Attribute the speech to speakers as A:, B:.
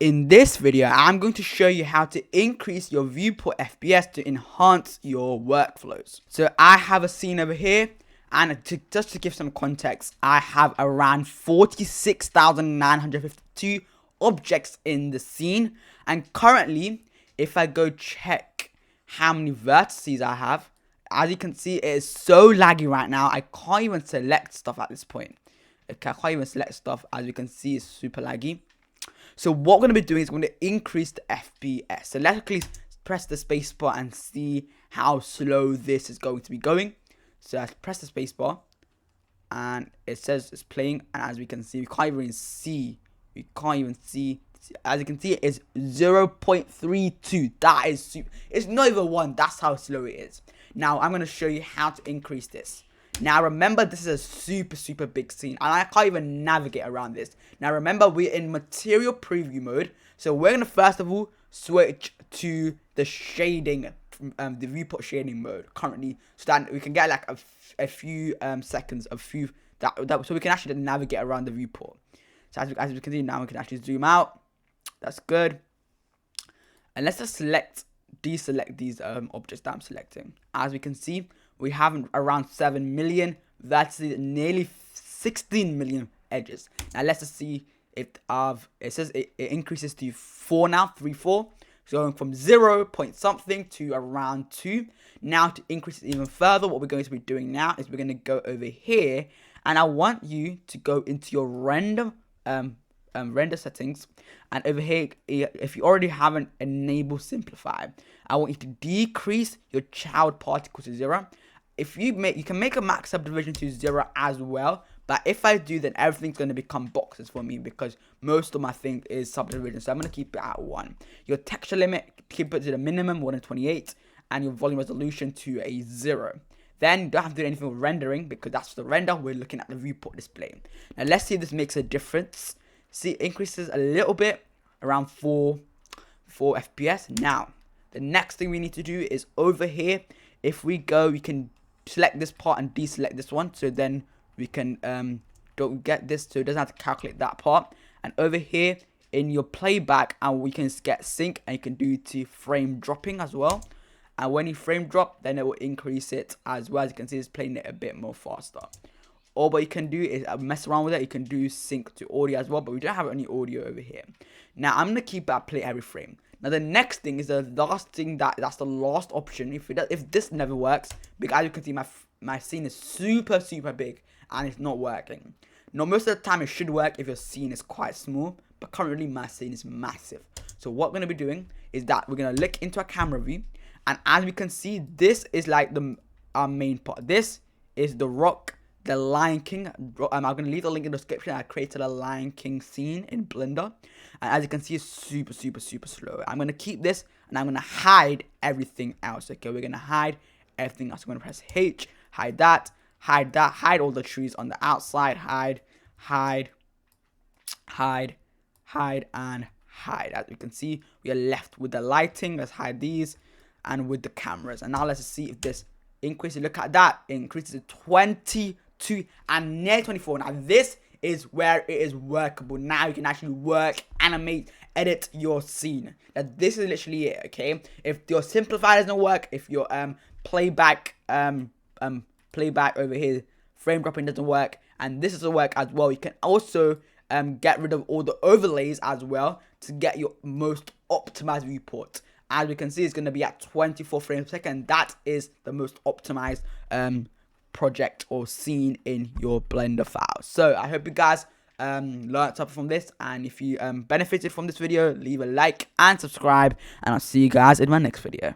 A: In this video, I'm going to show you how to increase your Viewport FPS to enhance your workflows. So I have a scene over here, and just to give some context, I have around 46,952 objects in the scene. And currently, if I go check how many vertices I have, as you can see, it is so laggy right now. I can't even select stuff at this point. Okay, I can't even select stuff. As you can see, it's super laggy. So what we're going to be doing is we're going to increase the FPS. So let's quickly press the space bar and see how slow this is going to be going. So let's press the space bar and it says it's playing. And as we can see, we can't even see. We can't even see. As you can see, it's 0.32. That is super. It's not even 1. That's how slow it is. Now I'm going to show you how to increase this. Now remember, this is a super big scene and I can't even navigate around this. Now remember, we're in material preview mode, so we're going to first of all switch to the shading, the viewport shading mode currently, so that we can get like a few seconds of so we can actually navigate around the viewport. So as we can see now, we can actually zoom out. That's good. And let's just deselect these objects that I'm selecting. As we can see, we have around 7 million vertices, nearly 16 million edges. Now let's just see if it says it increases to 4 now, 3-4. So going from 0 point something to around 2. Now to increase it even further, what we're going to be doing now is we're going to go over here, and I want you to go into your render render settings, and over here, if you already haven't enabled simplify, I want you to decrease your child particle to 0. If you can make a max subdivision to 0 as well, but if I do, then everything's going to become boxes for me because most of my thing is subdivision. So I'm going to keep it at 1. Your texture limit, keep it to the minimum, 128, and your volume resolution to a 0. Then you don't have to do anything with rendering because that's the render. We're looking at the viewport display. Now let's see if this makes a difference. See, it increases a little bit, around 4 FPS. Now, the next thing we need to do is over here. If we go, we can select this part and deselect this one, so then we can don't get this, so it doesn't have to calculate that part. And over here in your playback, and we can get sync, and you can do to frame dropping as well. And when you frame drop, then it will increase it as well. As you can see, it's playing it a bit more faster. Or what you can do is mess around with it. You can do sync to audio as well, but we don't have any audio over here. Now I'm gonna keep that play every frame. Now the next thing is the last thing, that's the last option. If this never works, because as you can see, my scene is super big and it's not working. Now most of the time it should work if your scene is quite small, but currently my scene is massive. So what we're gonna be doing is that we're gonna look into a camera view, and as we can see, this is like our main part. This is the Rock, the Lion King. I'm going to leave the link in the description. I created a Lion King scene in Blender, and as you can see, it's super slow. I'm going to keep this, and I'm going to hide everything else. Okay, we're going to hide everything else. I'm going to press H, hide that, hide all the trees on the outside, hide, and hide. As you can see, we are left with the lighting. Let's hide these, and with the cameras. And now let's see if this increases. Look at that, it increases to 22 and near 24. Now this is where it is workable. Now you can actually work, animate, edit your scene. Now this is literally it. Okay, if your simplify doesn't work, if your playback over here, frame dropping doesn't work, and this doesn't work as well, you can also get rid of all the overlays as well to get your most optimized viewport. As we can see, it's going to be at 24 frames per second. That is the most optimized project or scene in your Blender file. So I hope you guys learned something from this, and if you benefited from this video, leave a like and subscribe, and I'll see you guys in my next video.